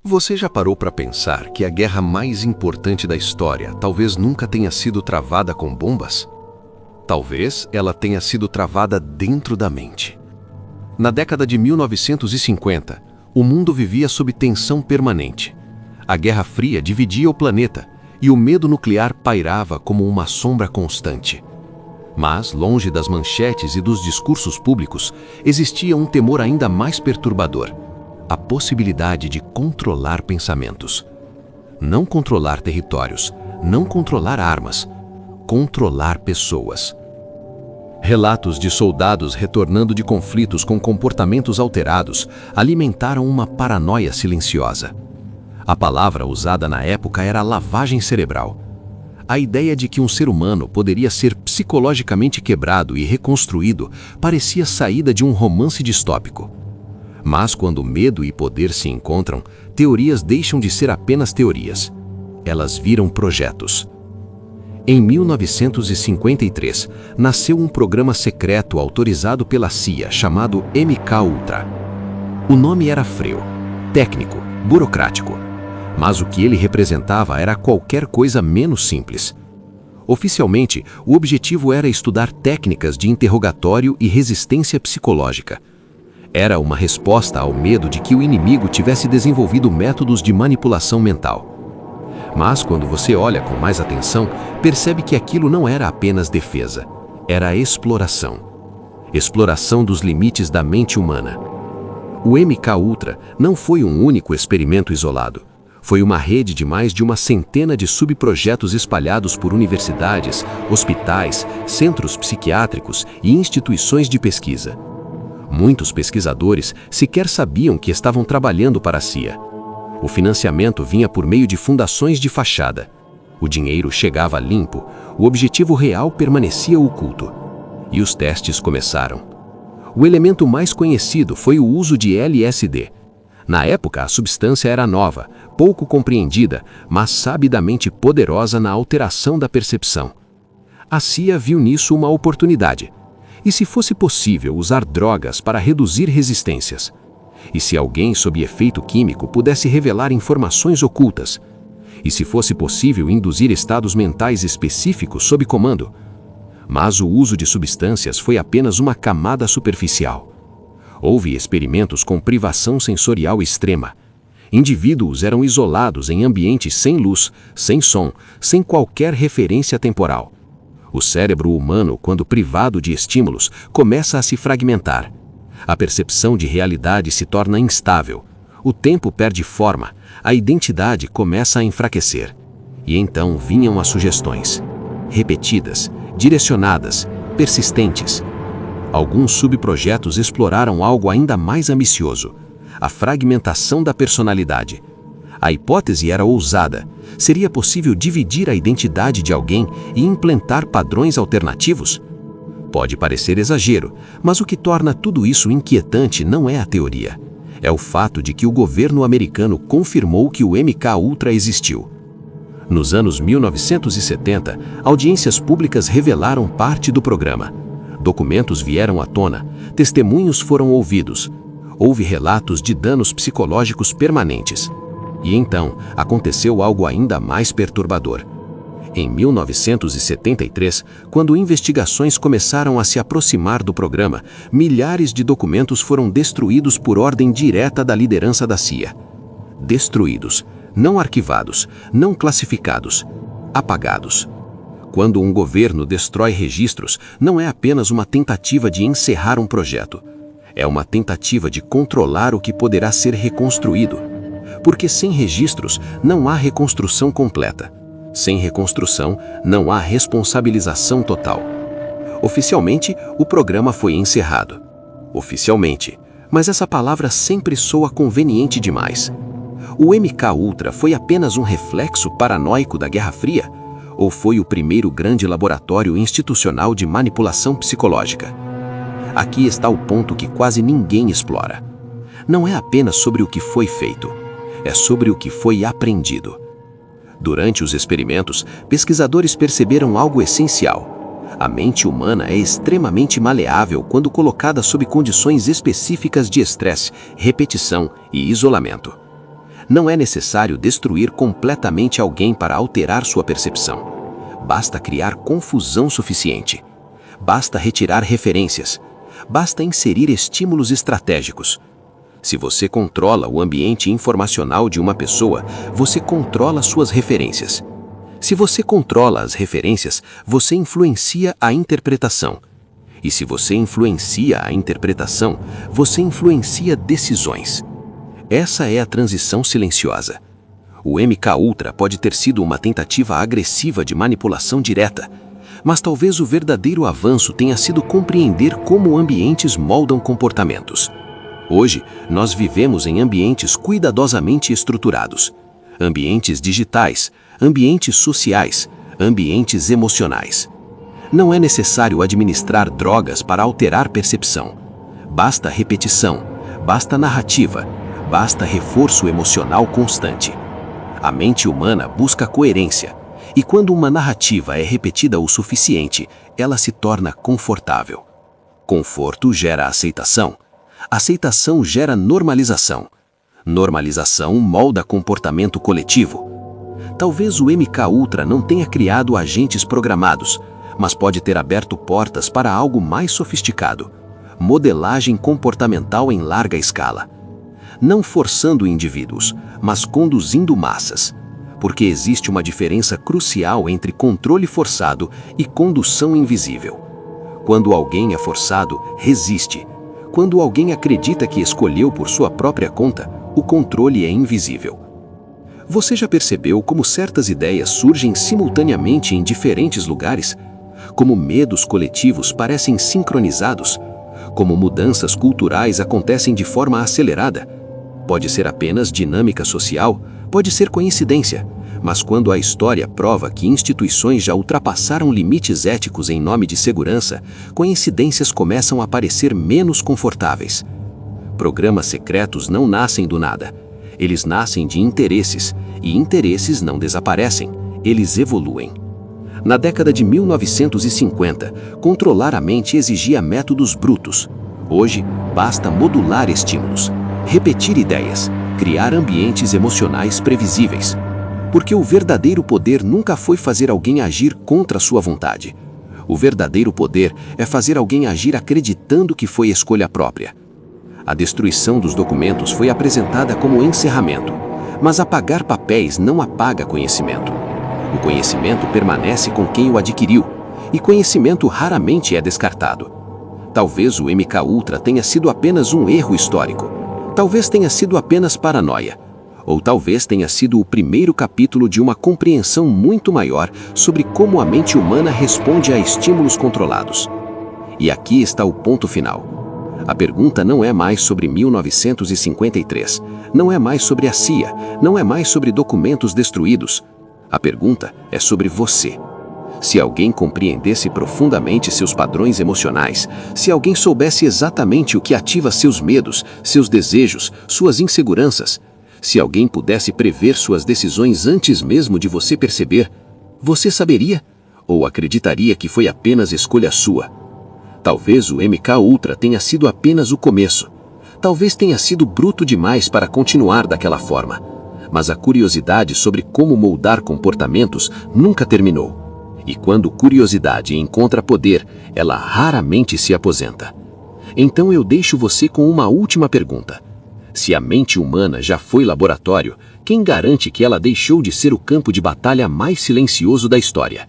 Você já parou para pensar que a guerra mais importante da história talvez nunca tenha sido travada com bombas? Talvez ela tenha sido travada dentro da mente. Na década de 1950, o mundo vivia sob tensão permanente. A Guerra Fria dividia o planeta e o medo nuclear pairava como uma sombra constante. Mas, longe das manchetes e dos discursos públicos, existia um temor ainda mais perturbador: a possibilidade de controlar pensamentos. Não controlar territórios, não controlar armas, controlar pessoas. Relatos de soldados retornando de conflitos com comportamentos alterados alimentaram uma paranoia silenciosa. A palavra usada na época era lavagem cerebral. A ideia de que um ser humano poderia ser psicologicamente quebrado e reconstruído parecia saída de um romance distópico. Mas quando medo e poder se encontram, teorias deixam de ser apenas teorias. Elas viram projetos. Em 1953, nasceu um programa secreto autorizado pela CIA chamado MK-Ultra. O nome era frio, técnico, burocrático, mas o que ele representava era qualquer coisa menos simples. Oficialmente, o objetivo era estudar técnicas de interrogatório e resistência psicológica. Era uma resposta ao medo de que o inimigo tivesse desenvolvido métodos de manipulação mental. Mas quando você olha com mais atenção, percebe que aquilo não era apenas defesa, era exploração. Exploração dos limites da mente humana. O MK-Ultra não foi um único experimento isolado. Foi uma rede de mais de uma centena de subprojetos espalhados por universidades, hospitais, centros psiquiátricos e instituições de pesquisa. Muitos pesquisadores sequer sabiam que estavam trabalhando para a CIA. O financiamento vinha por meio de fundações de fachada. O dinheiro chegava limpo, o objetivo real permanecia oculto. E os testes começaram. O elemento mais conhecido foi o uso de LSD. Na época, a substância era nova, pouco compreendida, mas sabidamente poderosa na alteração da percepção. A CIA viu nisso uma oportunidade. E se fosse possível usar drogas para reduzir resistências? E se alguém sob efeito químico pudesse revelar informações ocultas? E se fosse possível induzir estados mentais específicos sob comando? Mas o uso de substâncias foi apenas uma camada superficial. Houve experimentos com privação sensorial extrema. Indivíduos eram isolados em ambientes sem luz, sem som, sem qualquer referência temporal. O cérebro humano, quando privado de estímulos, começa a se fragmentar. A percepção de realidade se torna instável. O tempo perde forma, a identidade começa a enfraquecer. E então vinham as sugestões. Repetidas, direcionadas, persistentes. Alguns subprojetos exploraram algo ainda mais ambicioso: a fragmentação da personalidade. A hipótese era ousada. Seria possível dividir a identidade de alguém e implantar padrões alternativos? Pode parecer exagero, mas o que torna tudo isso inquietante não é a teoria. É o fato de que o governo americano confirmou que o MK-Ultra existiu. Nos anos 1970, audiências públicas revelaram parte do programa. Documentos vieram à tona, testemunhos foram ouvidos. Houve relatos de danos psicológicos permanentes. E então, aconteceu algo ainda mais perturbador. Em 1973, quando investigações começaram a se aproximar do programa, milhares de documentos foram destruídos por ordem direta da liderança da CIA. Destruídos, não arquivados, não classificados, apagados. Quando um governo destrói registros, não é apenas uma tentativa de encerrar um projeto. É uma tentativa de controlar o que poderá ser reconstruído. Porque sem registros, não há reconstrução completa. Sem reconstrução, não há responsabilização total. Oficialmente, o programa foi encerrado. Oficialmente, mas essa palavra sempre soa conveniente demais. O MK-Ultra foi apenas um reflexo paranoico da Guerra Fria? Ou foi o primeiro grande laboratório institucional de manipulação psicológica? Aqui está o ponto que quase ninguém explora. Não é apenas sobre o que foi feito, é sobre o que foi aprendido. Durante os experimentos, pesquisadores perceberam algo essencial. A mente humana é extremamente maleável quando colocada sob condições específicas de estresse, repetição e isolamento. Não é necessário destruir completamente alguém para alterar sua percepção. Basta criar confusão suficiente. Basta retirar referências. Basta inserir estímulos estratégicos. Se você controla o ambiente informacional de uma pessoa, você controla suas referências. Se você controla as referências, você influencia a interpretação. E se você influencia a interpretação, você influencia decisões. Essa é a transição silenciosa. O MKUltra pode ter sido uma tentativa agressiva de manipulação direta, mas talvez o verdadeiro avanço tenha sido compreender como ambientes moldam comportamentos. Hoje, nós vivemos em ambientes cuidadosamente estruturados. Ambientes digitais, ambientes sociais, ambientes emocionais. Não é necessário administrar drogas para alterar percepção. Basta repetição, basta narrativa, basta reforço emocional constante. A mente humana busca coerência, e quando uma narrativa é repetida o suficiente, ela se torna confortável. Conforto gera aceitação. Aceitação gera normalização. Normalização molda comportamento coletivo. Talvez o MKUltra não tenha criado agentes programados, mas pode ter aberto portas para algo mais sofisticado. Modelagem comportamental em larga escala. Não forçando indivíduos, mas conduzindo massas. Porque existe uma diferença crucial entre controle forçado e condução invisível. Quando alguém é forçado, resiste. Quando alguém acredita que escolheu por sua própria conta, o controle é invisível. Você já percebeu como certas ideias surgem simultaneamente em diferentes lugares? Como medos coletivos parecem sincronizados? Como mudanças culturais acontecem de forma acelerada? Pode ser apenas dinâmica social, pode ser coincidência, mas quando a história prova que instituições já ultrapassaram limites éticos em nome de segurança, coincidências começam a parecer menos confortáveis. Programas secretos não nascem do nada. Eles nascem de interesses, e interesses não desaparecem, eles evoluem. Na década de 1950, controlar a mente exigia métodos brutos. Hoje, basta modular estímulos, repetir ideias, criar ambientes emocionais previsíveis. Porque o verdadeiro poder nunca foi fazer alguém agir contra sua vontade. O verdadeiro poder é fazer alguém agir acreditando que foi escolha própria. A destruição dos documentos foi apresentada como encerramento, mas apagar papéis não apaga conhecimento. O conhecimento permanece com quem o adquiriu, e conhecimento raramente é descartado. Talvez o MKUltra tenha sido apenas um erro histórico. Talvez tenha sido apenas paranoia. Ou talvez tenha sido o primeiro capítulo de uma compreensão muito maior sobre como a mente humana responde a estímulos controlados. E aqui está o ponto final. A pergunta não é mais sobre 1953, não é mais sobre a CIA, não é mais sobre documentos destruídos. A pergunta é sobre você. Se alguém compreendesse profundamente seus padrões emocionais, se alguém soubesse exatamente o que ativa seus medos, seus desejos, suas inseguranças, se alguém pudesse prever suas decisões antes mesmo de você perceber, você saberia? Ou acreditaria que foi apenas escolha sua? Talvez o MKUltra tenha sido apenas o começo. Talvez tenha sido bruto demais para continuar daquela forma. Mas a curiosidade sobre como moldar comportamentos nunca terminou. E quando curiosidade encontra poder, ela raramente se aposenta. Então eu deixo você com uma última pergunta. Se a mente humana já foi laboratório, quem garante que ela deixou de ser o campo de batalha mais silencioso da história?